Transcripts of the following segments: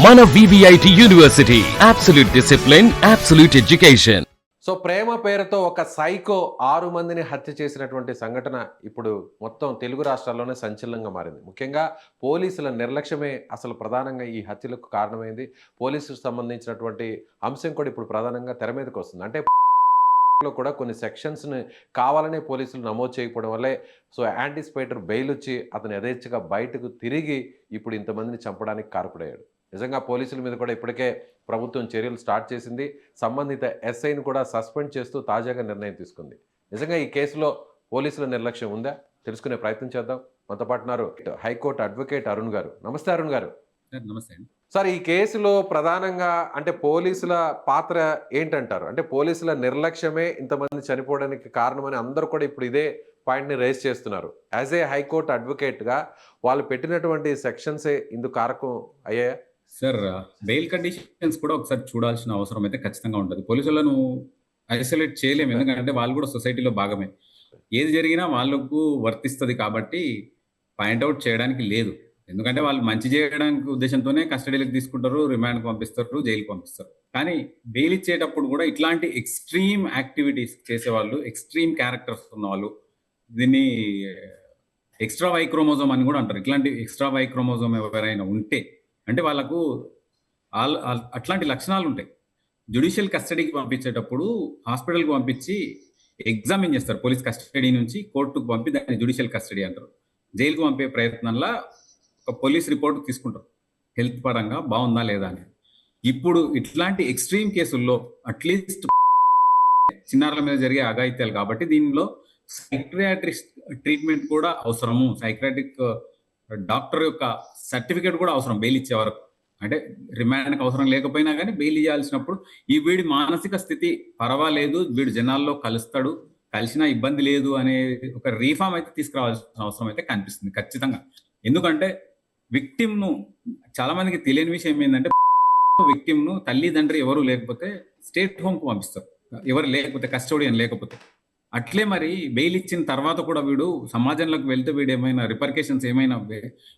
మన VVIT university absolute discipline, absolute education. So ప్రేమ పేరుతో ఒక సైకో 6 మందిని హత్య చేసినటువంటి సంఘటన ఇప్పుడు మొత్తం తెలుగు రాష్ట్రాల్లోనే సంచలనంగా మారింది. ముఖ్యంగా పోలీసుల నిర్లక్ష్యమే అసలు ప్రధానంగా ఈ హత్యలకు కారణమైంది. పోలీసులకు సంబంధించినటువంటి అంశం కూడా ఇప్పుడు ప్రధానంగా తెర మీదకి వస్తుంది. అంటే లో కూడా కొన్ని సెక్షన్స్ని కావాలనే పోలీసులు నమోదు చేయకపోవడం వల్లే సో యాంటిసిపేటర్ బెయిల్ వచ్చి అతను యథేచ్ఛగా బయటకు తిరిగి ఇప్పుడు ఇంతమందిని చంపడానికి కారకుడయ్యాడు. నిజంగా పోలీసుల మీద కూడా ఇప్పటికే ప్రభుత్వం చర్యలు స్టార్ట్ చేసింది. సంబంధిత ఎస్ఐని కూడా సస్పెండ్ చేస్తూ తాజాగా నిర్ణయం తీసుకుంది. నిజంగా ఈ కేసులో పోలీసుల నిర్లక్ష్యం ఉందా తెలుసుకునే ప్రయత్నం చేద్దాం. మనతో పాటు ఉన్నారు హైకోర్టు అడ్వకేట్ అరుణ్ గారు. నమస్తే అరుణ్ గారు. నమస్తే అండి. సార్, ఈ కేసులో ప్రధానంగా అంటే పోలీసుల పాత్ర ఏంటంటారు? అంటే పోలీసుల నిర్లక్ష్యమే ఇంతమంది చనిపోవడానికి కారణమని అందరూ కూడా ఇప్పుడు ఇదే పాయింట్ని రేస్ చేస్తున్నారు. యాజ్ ఏ హైకోర్టు అడ్వకేట్గా వాళ్ళు పెట్టినటువంటి సెక్షన్సే ఇందుకు కారకం అయ్యాయా? సార్, బెయిల్ కండిషన్స్ కూడా ఒకసారి చూడాల్సిన అవసరం అయితే ఖచ్చితంగా ఉంటుంది. పోలీసులను ఐసోలేట్ చేయలేము, ఎందుకంటే వాళ్ళు కూడా సొసైటీలో భాగమే. ఏది జరిగినా వాళ్ళకు వర్తిస్తుంది కాబట్టి పాయింట్అవుట్ చేయడానికి లేదు. ఎందుకంటే వాళ్ళు మంచి చేయడానికి ఉద్దేశంతోనే కస్టడీలకు తీసుకుంటారు, రిమాండ్కి పంపిస్తారు, జైలుకి పంపిస్తారు. కానీ బెయిల్ ఇచ్చేటప్పుడు కూడా ఇట్లాంటి ఎక్స్ట్రీమ్ యాక్టివిటీస్ చేసేవాళ్ళు, ఎక్స్ట్రీమ్ క్యారెక్టర్స్ ఉన్నవాళ్ళు, దీన్ని ఎక్స్ట్రా వై క్రోమోజోమ్ అని కూడా అంటారు. ఇట్లాంటి ఎక్స్ట్రా వై క్రోమోజోమ్ ఎవరైనా ఉంటే అంటే వాళ్ళకు అట్లాంటి లక్షణాలు ఉంటాయి. జ్యుడిషియల్ కస్టడీకి పంపించేటప్పుడు హాస్పిటల్కి పంపించి ఎగ్జామిన్ చేస్తారు. పోలీస్ కస్టడీ నుంచి కోర్టుకు పంపి దాన్ని జ్యుడిషియల్ కస్టడీ అంటారు. జైలుకు పంపే ప్రయత్నంలో ఒక పోలీస్ రిపోర్ట్ తీసుకుంటారు, హెల్త్ పరంగా బాగుందా లేదా అని. ఇప్పుడు ఇట్లాంటి ఎక్స్ట్రీమ్ కేసుల్లో అట్లీస్ట్ చిన్నారుల మీద జరిగే అఘాయిత్యాలు కాబట్టి దీనిలో సైక్రియాట్రిక్ ట్రీట్మెంట్ కూడా అవసరము. సైక్రియాట్రిక్ డాక్టర్ యొక్క సర్టిఫికేట్ కూడా అవసరం బెయిల్ ఇచ్చే వరకు. అంటే రిమాండ్కి అవసరం లేకపోయినా కానీ బెయిల్ ఇవ్వాల్సినప్పుడు ఈ వీడి మానసిక స్థితి పర్వాలేదు, వీడు జనాల్లో కలుస్తాడు, కలిసినా ఇబ్బంది లేదు అనే ఒక రీఫార్మ్ అయితే తీసుకురావాల్సిన అవసరం అయితే కనిపిస్తుంది ఖచ్చితంగా. ఎందుకంటే విక్టిమ్ను చాలా మందికి తెలియని విషయం ఏంటంటే విక్టిమ్ను తల్లిదండ్రి ఎవరు లేకపోతే స్టేట్ హోమ్కు పంపిస్తారు, ఎవరు లేకపోతే కస్టోడియన్ లేకపోతే. అట్లే మరి బెయిల్ ఇచ్చిన తర్వాత కూడా వీడు సమాజంలోకి వెళ్తే వీడు ఏమైనా రిపర్కేషన్స్ ఏమైనా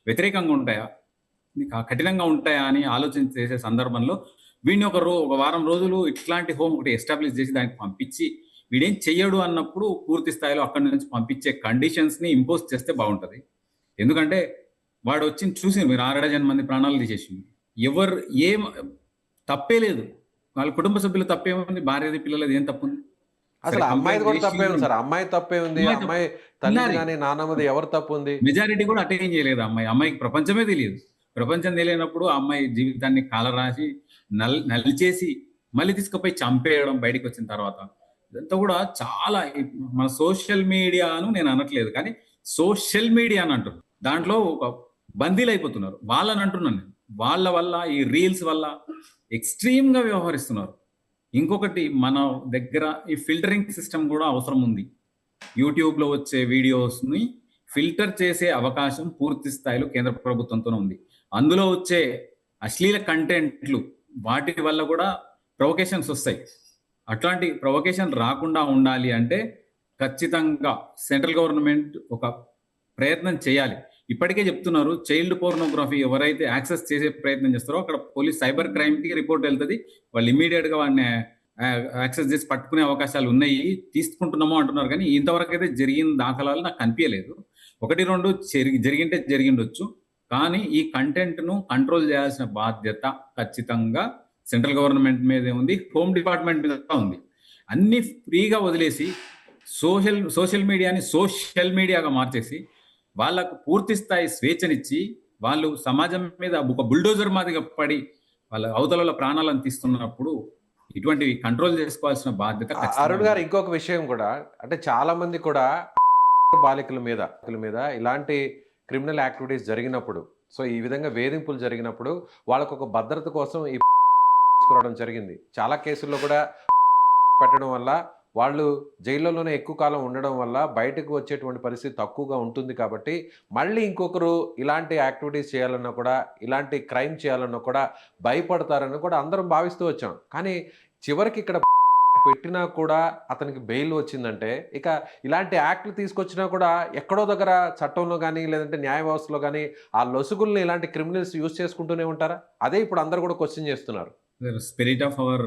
వ్యతిరేకంగా ఉంటాయా, కఠినంగా ఉంటాయా అని ఆలోచన చేసే సందర్భంలో వీడిని ఒక వారం రోజులు ఇట్లాంటి హోమ్ ఒకటి ఎస్టాబ్లిష్ చేసి దానికి పంపించి వీడేం చెయ్యడు అన్నప్పుడు పూర్తి స్థాయిలో అక్కడి నుంచి పంపించే కండిషన్స్ని ఇంపోజ్ చేస్తే బాగుంటుంది. ఎందుకంటే వాడు వచ్చి చూసి మీరు 6 మంది ప్రాణాలు తీసేసింది, ఎవరు ఏం తప్పే లేదు, వాళ్ళ కుటుంబ సభ్యులు తప్పేముంది, భార్యది పిల్లలది ఏం తప్పుంది? అసలు అమ్మాయిది కూడా తప్పే ఉంది సార్. అమ్మాయి తప్పే ఉంది, అమ్మాయి తల్లి కానీ నాన్నమ్మది ఎవరు తప్పు ఉంది? మెజారిటీ కూడా అటెండ్ చేయలేదు. అమ్మాయికి ప్రపంచమే తెలియదు. ప్రపంచం తెలియనప్పుడు ఆ అమ్మాయి జీవితాన్ని కాలరాసి నలిచేసి మళ్ళీ తీసుకుపోయి చంపేయడం బయటకు వచ్చిన తర్వాత ఇదంతా కూడా చాలా మన సోషల్ మీడియాను నేను అనట్లేదు, కానీ సోషల్ మీడియా అని అంటున్నారు. దాంట్లో ఒక బందీలు అయిపోతున్నారు. వాళ్ళని అంటున్నాను నేను. వాళ్ళ వల్ల ఈ రీల్స్ వల్ల ఎక్స్ట్రీమ్గా వ్యవహరిస్తున్నారు. ఇంకొకటి మన దగ్గర ఈ ఫిల్టరింగ్ సిస్టమ్ కూడా అవసరం ఉంది. యూట్యూబ్లో వచ్చే వీడియోస్ని ఫిల్టర్ చేసే అవకాశం పూర్తి స్థాయిలో కేంద్ర ప్రభుత్వంతోనే ఉంది. అందులో వచ్చే అశ్లీల కంటెంట్లు వాటి వల్ల కూడా ప్రొవకేషన్స్ వస్తాయి. అట్లాంటి ప్రొవకేషన్ రాకుండా ఉండాలి అంటే ఖచ్చితంగా సెంట్రల్ గవర్నమెంట్ ఒక ప్రయత్నం చేయాలి. ఇప్పటికే చెప్తున్నారు, చైల్డ్ పోర్నోగ్రఫీ ఎవరైతే యాక్సెస్ చేసే ప్రయత్నం చేస్తారో అక్కడ పోలీస్ సైబర్ క్రైమ్కి రిపోర్ట్ వెళ్తుంది. వాళ్ళు ఇమీడియట్గా వాడిని యాక్సెస్ చేసి పట్టుకునే అవకాశాలు ఉన్నాయి, తీసుకుంటున్నామో అంటున్నారు. కానీ ఇంతవరకు అయితే జరిగిన దాఖలాలు నాకు కనిపించలేదు. 1-2 జరిగింటే జరిగిండొచ్చు, కానీ ఈ కంటెంట్ను కంట్రోల్ చేయాల్సిన బాధ్యత ఖచ్చితంగా సెంట్రల్ గవర్నమెంట్ మీదే ఉంది, హోమ్ డిపార్ట్మెంట్ మీద ఉంది. అన్ని ఫ్రీగా వదిలేసి సోషల్ మీడియాని సోషల్ మీడియాగా మార్చేసి వాళ్ళకు పూర్తి స్థాయి స్వేచ్ఛనిచ్చి వాళ్ళు సమాజం మీద ఒక బుల్డోజర్ మాదిరిగా పడి వాళ్ళ అవతల ప్రాణాలను తీస్తున్నప్పుడు ఇటువంటివి కంట్రోల్ చేసుకోవాల్సిన బాధ్యత. అరుణ్ గారు, ఇంకొక విషయం కూడా అంటే చాలా మంది కూడా బాలికల మీద ఇలాంటి క్రిమినల్ యాక్టివిటీస్ జరిగినప్పుడు, సో ఈ విధంగా వేధింపులు జరిగినప్పుడు వాళ్ళకు ఒక భద్రత కోసం ఈ తీసుకురావడం జరిగింది. చాలా కేసుల్లో కూడా పెట్టడం వల్ల వాళ్ళు జైల్లోనే ఎక్కువ కాలం ఉండడం వల్ల బయటకు వచ్చేటువంటి పరిస్థితి తక్కువగా ఉంటుంది. కాబట్టి మళ్ళీ ఇంకొకరు ఇలాంటి యాక్టివిటీస్ చేయాలన్నా కూడా, ఇలాంటి క్రైమ్ చేయాలన్నా కూడా భయపడతారని కూడా అందరం భావిస్తూ వచ్చాం. కానీ చివరికి ఇక్కడ పెట్టినా కూడా అతనికి బెయిల్ వచ్చిందంటే, ఇక ఇలాంటి యాక్ట్‌లు తీసుకొచ్చినా కూడా ఎక్కడో దగ్గర చట్టంలో గాని, లేదంటే న్యాయ వ్యవస్థలో గాని, ఆ లొసుగుల్ని ఇలాంటి క్రిమినల్స్ యూజ్ చేసుకుంటూనే ఉంటారా? అదే ఇప్పుడు అందరూ కూడా క్వెషన్ చేస్తున్నారు. స్పిరిట్ ఆఫ్ అవర్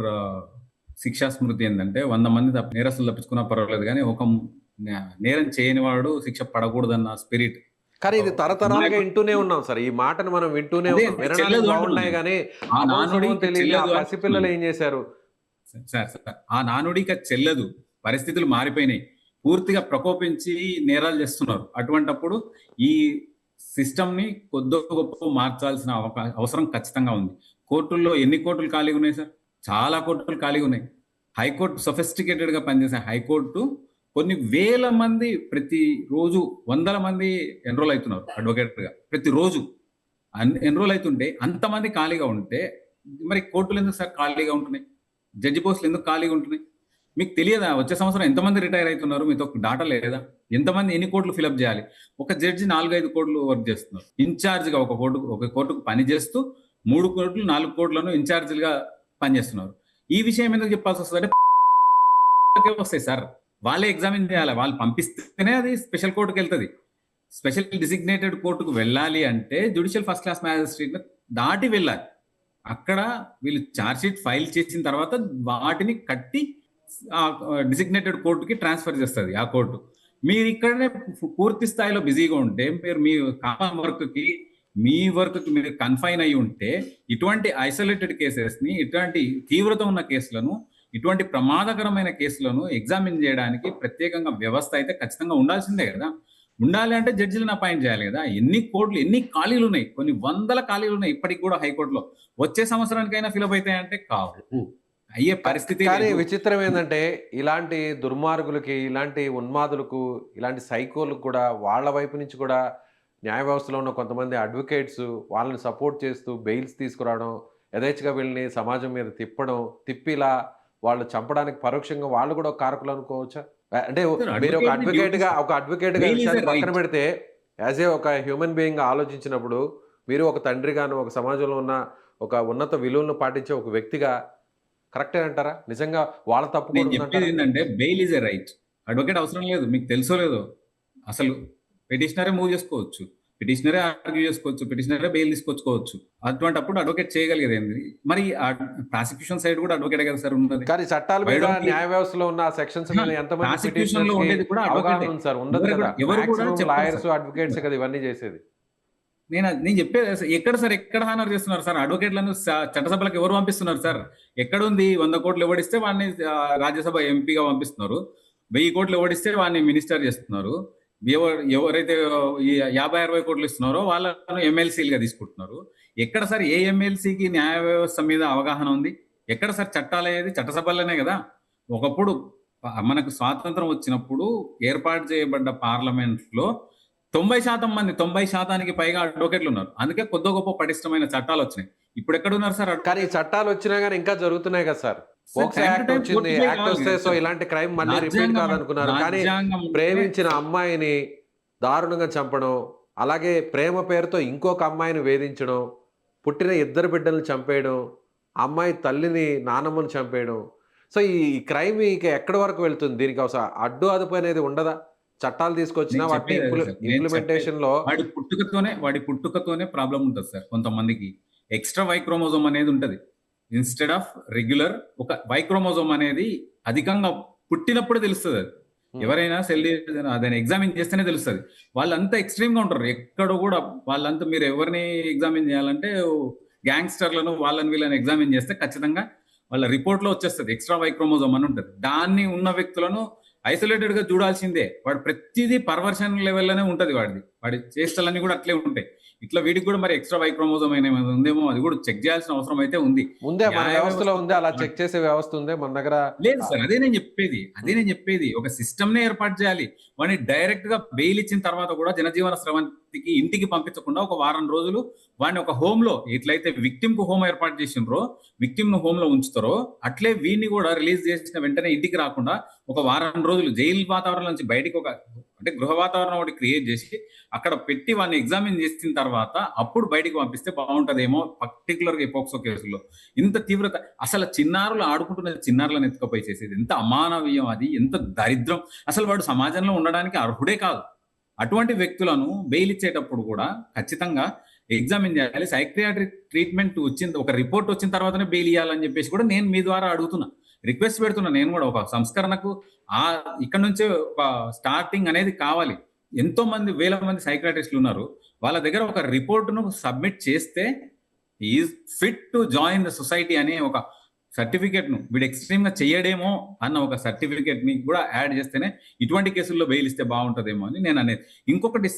శిక్షా స్మృతి ఏంటంటే 100 మంది నేరస్తులు తప్పించుకున్నా పర్వాలేదు కానీ ఒక నేరం చేయని వాడు శిక్ష పడకూడదన్న స్పిరిట్. కానీ ఇది తరతరాలుగా వింటూనే ఉన్నాం సార్. ఈ మాటను మనం వింటూనే అదే ఉన్నాం. వినడానికి చెల్లదు బాగున్నాయి అంటున్నాను. గానీ, ఆ అభం నానుడి శుభం తెలియని ఆ చెల్లదు పసిపిల్లలు అంటున్నాను. ఏం చేశారు? సార్ ఆ నానుడిక చెల్లదు. పరిస్థితులు మారిపోయినాయి. పూర్తిగా ప్రకోపించి నేరాలు చేస్తున్నారు. అటువంటప్పుడు ఈ సిస్టమ్‌ని కొద్దో గొప్పో మార్చాల్సిన అవసరం ఖచ్చితంగా ఉంది. కోర్టుల్లో ఎన్ని కోర్టులు ఖాళీగా ఉన్నాయి సార్? చాలా కోర్టులు ఖాళీగా ఉన్నాయి. హైకోర్టు సొఫిస్టికేటెడ్‌గా పనిచేసే హైకోర్టు కొన్ని వేల మంది ప్రతిరోజు వందల మంది ఎన్రోల్ అవుతున్నారు అడ్వకేట్‌గా. ప్రతిరోజు ఎన్రోల్ అవుతుంటే అంతమంది ఖాళీగా ఉంటే మరి కోర్టులు ఎందుకు సార్ ఖాళీగా ఉంటున్నాయి? జడ్జి పోస్టులు ఎందుకు ఖాళీగా ఉంటున్నాయి? మీకు తెలియదా? వచ్చే సంవత్సరం ఎంతమంది రిటైర్ అవుతున్నారు? మీతో డాటా లేదా? ఎంతమంది ఎన్ని కోట్లు ఫిలప్ చేయాలి? ఒక జడ్జి 4-5 కోట్లు వర్క్ చేస్తున్నారు. ఇన్ఛార్జ్‌గా ఒక కోర్టుకు పని చేస్తూ 3 కోట్లు, 4 కోట్లను ఇన్ఛార్జీలుగా పనిచేస్తున్నారు. ఈ విషయం ఎందుకు చెప్పాల్సి వస్తుందంటే వస్తాయి సార్. వాళ్ళే ఎగ్జామిన్ చేయాలి. వాళ్ళు పంపిస్తేనే అది స్పెషల్ కోర్టుకి వెళ్తుంది. స్పెషల్ డిసిగ్నేటెడ్ కోర్టుకు వెళ్ళాలి అంటే జ్యుడిషియల్ ఫస్ట్ క్లాస్ మ్యాజిస్ట్రేట్ దాటి వెళ్ళాలి. అక్కడ వీళ్ళు ఛార్జ్ షీట్ ఫైల్ చేసిన తర్వాత వాటిని కట్టి డిసిగ్నేటెడ్ కోర్టుకి ట్రాన్స్ఫర్ చేస్తుంది ఆ కోర్టు. మీరు ఇక్కడనే పూర్తి స్థాయిలో బిజీగా ఉంటే మీరు మీ కామన్ వర్క్కి మీ వర్క్కి మీరు కన్ఫైన్ అయి ఉంటే ఇటువంటి ఐసోలేటెడ్ కేసెస్ని, ఇటువంటి తీవ్రత ఉన్న కేసులను, ఇటువంటి ప్రమాదకరమైన కేసులను ఎగ్జామిన్ చేయడానికి ప్రత్యేకంగా వ్యవస్థ అయితే ఖచ్చితంగా ఉండాల్సిందే కదా. ఉండాలి అంటే జడ్జిలను అపాయింట్ చేయాలి కదా. ఎన్ని కోర్టులు, ఎన్ని ఖాళీలు ఉన్నాయి, కొన్ని వందల ఖాళీలు ఉన్నాయి ఇప్పటికి కూడా హైకోర్టులో. వచ్చే సంవత్సరానికైనా ఫిలప్ అవుతాయంటే కావు. అయ్యే పరిస్థితి కానీ లేదు. విచిత్రం ఏందంటే, ఇలాంటి దుర్మార్గులకి, ఇలాంటి ఉన్మాదులకు, ఇలాంటి సైకోలకు కూడా వాళ్ళ వైపు నుంచి కూడా న్యాయ వ్యవస్థలో ఉన్న కొంతమంది అడ్వకేట్స్ వాళ్ళని సపోర్ట్ చేస్తూ బెయిల్స్ తీసుకురావడం, యథేచ్ఛగా వీళ్ళని సమాజం మీద తిప్పడం, తిప్పి ఇలా వాళ్ళు చంపడానికి పరోక్షంగా వాళ్ళు కూడా ఒక కారకులు అనుకోవచ్చా? అంటే మీరు ఒక అడ్వకేట్‌గా Bail is a విషయాన్ని పక్కన right. పెడితే, యాస్ ఏ ఒక హ్యూమన్ బీయింగ్‌గా ఆలోచించినప్పుడు, మీరు ఒక తండ్రిగాను, ఒక సమాజంలో ఉన్న ఒక ఉన్నత విలువలను పాటించే ఒక వ్యక్తిగా కరెక్టే అంటారా? నిజంగా వాళ్ళ తప్పు కూడా నేను చెప్పేది ఉందంటారా? ఏంటంటే bail is a right. Advocate అవసరం లేదు. మీకు తెలుసో లేదో అసలు పిటిషనరే మూవ్ చేసుకోవచ్చు. పిటిషనరే ఆర్గ్యూ చేసుకోవచ్చు. పిటిషనరే బెయిల్ తీసుకొచ్చుకోవచ్చు. అటువంటప్పుడు అడ్వకేట్ చేయగలిగేది ఏంది? మరి ప్రాసిక్యూషన్ సైడ్ కూడా అడ్వకేటే కదా సార్ ఉన్నది. కానీ చట్టాల Why మీద, don't we- న్యాయ వ్యవస్థలో ఉన్న సెక్షన్స్ మీద ఎంతమంది ప్రాసిక్యూషన్ లో పిటిషనర్స్‌కి ఉండేది కూడా అవగాహన అడ్వకేటే. ఉంది సార్? ఉండదు కదా. ఎవరు కూడా మాక్సిమం చెప్పరు లాయర్స్, సార్. అడ్వకేట్సే కదా ఇవన్నీ చేసేది. నేను చెప్పేది ఎక్కడ హానర్ చేస్తున్నారు సార్? అడ్వకేట్లను చట్టసభలకు ఎవరు పంపిస్తున్నారు సార్? ఎక్కడుంది 100 కోట్లు ఎవడిస్తే వాడిని రాజ్యసభ ఎంపీగా పంపిస్తున్నారు. 1000 కోట్లు ఎవడిస్తే వాడిని మినిస్టర్ చేస్తున్నారు. ఎవరైతే ఈ 50-60 కోట్లు ఇస్తున్నారో వాళ్ళను ఎమ్మెల్సీలుగా తీసుకుంటున్నారు. ఎక్కడ సార్ ఏ ఎమ్మెల్సీకి న్యాయ వ్యవస్థ మీద అవగాహన ఉంది? ఎక్కడ సార్ చట్టాలు అయ్యేది? చట్టసభల్లోనే కదా. ఒకప్పుడు మనకు స్వాతంత్రం వచ్చినప్పుడు ఏర్పాటు చేయబడ్డ పార్లమెంట్లో 90% మంది, 90%కి పైగా అడ్వకేట్లు ఉన్నారు. అందుకే కొద్ది గొప్ప పటిష్టమైన చట్టాలు వచ్చినాయి. ఇప్పుడు ఎక్కడ ఉన్నారు సార్? కానీ చట్టాలు వచ్చినా గానీ ఇంకా జరుగుతున్నాయి కదా sir. POCSO time to act time వచ్చింది. fortify యాక్ట్ కావాలి వస్తే కదా సో సార్. ఇలాంటి క్రైమ్ మళ్ళీ రిపీట్ కాదనుకున్నారు. కానీ రాజ్యాంగం ఉంటే- ప్రేమించిన అమ్మాయిని దారుణంగా చంపడం, అలాగే ప్రేమ పేరుతో ఇంకొక అమ్మాయిని వేధించడం, పుట్టిన 2 బిడ్డల్ని చంపేయడం, అమ్మాయి తల్లిని, నానమ్మని చంపేయడం. సో ఈ క్రైమ్ ఇక ఎక్కడి వరకు వెళ్తుంది? దీనికి అడ్డు అదుపు అనేది ఉండదా? చట్టాలు తీసుకొచ్చినా నేను వాటి చెప్పేది అదే సార్. నేను ఇంప్లిమెంటేషన్ లో వాడి పుట్టుకతోనే ప్రాబ్లం ఉంటుంది సార్. కొంతమందికి ఎక్స్ట్రా వై క్రోమోజోమ్ అనేది ఉంటది. ఇన్స్టెడ్ ఆఫ్ రెగ్యులర్ ఒక వై క్రోమోజోమ్ అనేది అధికంగా పుట్టినప్పుడు తెలుస్తుంది. అది ఎవరైనా సెల్ దాన్ని ఎగ్జామిన్ చేస్తేనే తెలుస్తుంది. వాళ్ళంతా ఎక్స్ట్రీమ్ గా ఉంటారు. ఎక్కడ కూడా వాళ్ళంతా మీరు ఎవరిని ఎగ్జామిన్ చేయాలంటే గ్యాంగ్స్టర్లను వాళ్ళని వీళ్ళని ఎగ్జామిన్ చేస్తే ఖచ్చితంగా వాళ్ళ రిపోర్ట్ లో వచ్చేస్తుంది ఎక్స్ట్రా వై క్రోమోజోమ్ అని ఉంటుంది. దాన్ని ఉన్న వ్యక్తులను ఐసోలేటెడ్ గా చూడాల్సిందే. వాడు ప్రతిదీ పర్వర్షన్ లెవెల్లోనే ఉంటది. వాడి చేష్టలన్నీ కూడా అట్లే ఉంటాయి. ఇట్లా వీడికి కూడా మరి ఎక్స్ట్రా వై క్రోమోజోమ్ ఉందేమో అది కూడా చెక్ చేయాల్సిన అవసరం అయితే ఉంది. ఉందే, మన న్యాయ వ్యవస్థలో వ్యవస్థ- ఉంది, అలా చెక్ చేసే వ్యవస్థ ఉందే మన దగ్గర. లేదు సార్, అదే నేను చెప్పేది ఒక సిస్టమ్ నే ఏర్పాటు చేయాలి. వాడిని డైరెక్ట్ గా బెయిల్ ఇచ్చిన తర్వాత కూడా జనజీవన స్రవంతికి ఇంటికి పంపించకుండా ఒక వారం రోజులు వాడిని ఒక హోమ్ లో, ఎట్లయితే విక్టిమ్ కు హోమ్ ఏర్పాటు చేసిండ్రో, విక్టిమ్ ను హోమ్ లో ఉంచుతారో అట్లే వీడిని కూడా రిలీజ్ చేసిన వెంటనే ఇంటికి రాకుండా ఒక వారం రోజులు జైలు వాతావరణం నుంచి బయటికి ఒక అంటే గృహ వాతావరణం ఒకటి క్రియేట్ చేసి అక్కడ పెట్టి వాడిని ఎగ్జామిన్ చేసిన తర్వాత అప్పుడు బయటికి పంపిస్తే బాగుంటదేమో. పర్టికులర్గా ఈ పోక్సో కేసుల్లో ఇంత తీవ్రత, అసలు చిన్నారులు ఆడుకుంటున్న చిన్నారులను ఎత్తుకపోయి చేసేది ఎంత అమానవీయం, అది ఎంత దరిద్రం. అసలు వాడు సమాజంలో ఉండడానికి అర్హుడే కాదు. అటువంటి వ్యక్తులను బెయిల్ ఇచ్చేటప్పుడు కూడా ఖచ్చితంగా ఎగ్జామిన్ చేయాలి. సైక్రియాట్రిక్ ట్రీట్మెంట్ వచ్చింది, ఒక రిపోర్ట్ వచ్చిన తర్వాతనే బెయిల్ ఇవ్వాలని చెప్పేసి కూడా నేను మీ ద్వారా అడుగుతున్నా, రిక్వెస్ట్ పెడుతున్నా. నేను కూడా ఒక సంస్కరణకు ఇక్కడ నుంచే ఒక స్టార్టింగ్ అనేది కావాలి. ఎంతో మంది వేల మంది సైక్రాటిస్టులు ఉన్నారు. వాళ్ళ దగ్గర ఒక రిపోర్ట్ను సబ్మిట్ చేస్తే is fit to join the society అనే ఒక సర్టిఫికేట్ను వీడు ఎక్స్ట్రీమ్గా చేయడేమో అన్న ఒక సర్టిఫికేట్ని కూడా యాడ్ చేస్తేనే ఇటువంటి కేసుల్లో బెయిల్ ఇస్తే బాగుంటుందేమో అని నేను అనేది. ఇంకొకటి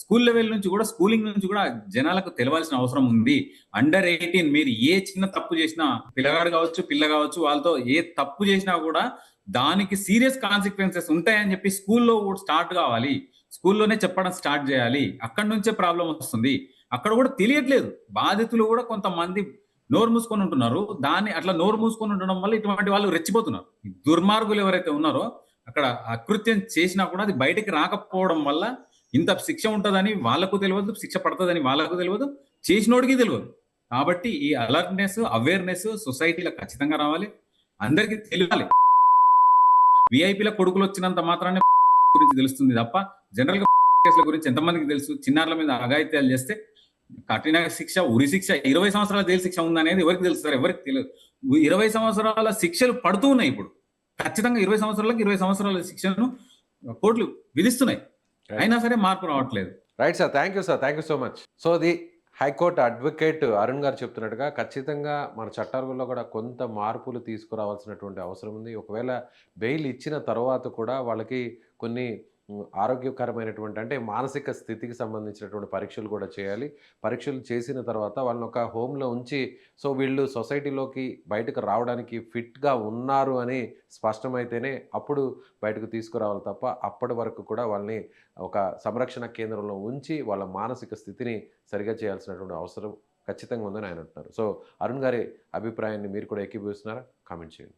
స్కూల్ లెవెల్ నుంచి కూడా, స్కూలింగ్ నుంచి కూడా జనాలకు తెలవాల్సిన అవసరం ఉంది. అండర్ 18 మీరు ఏ చిన్న తప్పు చేసినా, పిల్లగాడు కావచ్చు పిల్ల కావచ్చు, వాళ్ళతో ఏ తప్పు చేసినా కూడా దానికి సీరియస్ కాన్సిక్వెన్సెస్ ఉంటాయని చెప్పి స్కూల్లో కూడా స్టార్ట్ కావాలి. స్కూల్లోనే చెప్పడం స్టార్ట్ చేయాలి. అక్కడి నుంచే ప్రాబ్లం వస్తుంది. అక్కడ కూడా తెలియట్లేదు. బాధితులు కూడా కొంతమంది నోరు మూసుకొని ఉంటున్నారు. దాన్ని అట్లా నోరు మూసుకొని ఉండడం వల్ల ఇటువంటి వాళ్ళు రెచ్చిపోతున్నారు. ఈ దుర్మార్గులు ఎవరైతే ఉన్నారో అక్కడ అకృత్యం చేసినా కూడా అది బయటికి రాకపోవడం వల్ల ఇంత శిక్ష ఉంటుందని వాళ్ళకు తెలియదు, శిక్ష పడుతుందని వాళ్ళకు తెలియదు, చేసినోడికి తెలియదు. కాబట్టి ఈ అలర్ట్నెస్, అవేర్నెస్ సొసైటీలో ఖచ్చితంగా రావాలి, అందరికీ తెలియాలి. విఐపీల కొడుకులు వచ్చినంత మాత్రాన్ని గురించి తెలుస్తుంది తప్ప జనరల్ గా కేసుల గురించి ఎంతమందికి తెలుసు? చిన్నారుల మీద అఘాయిత్యాలు చేస్తే కఠిన శిక్ష, ఉరి శిక్ష, 20 సంవత్సరాల జైలు శిక్ష ఉందనేది ఎవరికి తెలుసు సార్? ఎవరికి తెలియదు. 20 సంవత్సరాల శిక్షలు పడుతూ ఉన్నాయి ఇప్పుడు. ఖచ్చితంగా 20 సంవత్సరాలకు 20 సంవత్సరాల శిక్షను కోర్టులు విధిస్తున్నాయి. అయినా సరే మార్పు రావట్లేదు. Right sir, thank you sir, thank you so much. So the high court advocate Arun గారు చెప్తున్నట్టుగా ఖచ్చితంగా మన చట్టాలలో కూడా కొంత మార్పులు తీసుకురావాల్సినటువంటి అవసరం ఉంది. ఒకవేళ బెయిల్ ఇచ్చిన తర్వాత కూడా వాళ్ళకి కొన్ని ఆరోగ్యకరమైనటువంటి, అంటే మానసిక స్థితికి సంబంధించినటువంటి పరీక్షలు కూడా చేయాలి. పరీక్షలు చేసిన తర్వాత వాళ్ళని ఒక హోమ్లో ఉంచి, సో వీళ్ళు సొసైటీలోకి బయటకు రావడానికి ఫిట్గా ఉన్నారు అని స్పష్టమైతేనే అప్పుడు బయటకు తీసుకురావాలి తప్ప అప్పటి వరకు కూడా వాళ్ళని ఒక సంరక్షణ కేంద్రంలో ఉంచి వాళ్ళ మానసిక స్థితిని సరిగా చేయాల్సినటువంటి అవసరం ఖచ్చితంగా ఉందని ఆయన అంటున్నారు. సో అరుణ్ గారి అభిప్రాయాన్ని మీరు కూడా ఏకీభవిస్తున్నారా? కామెంట్ చేయండి.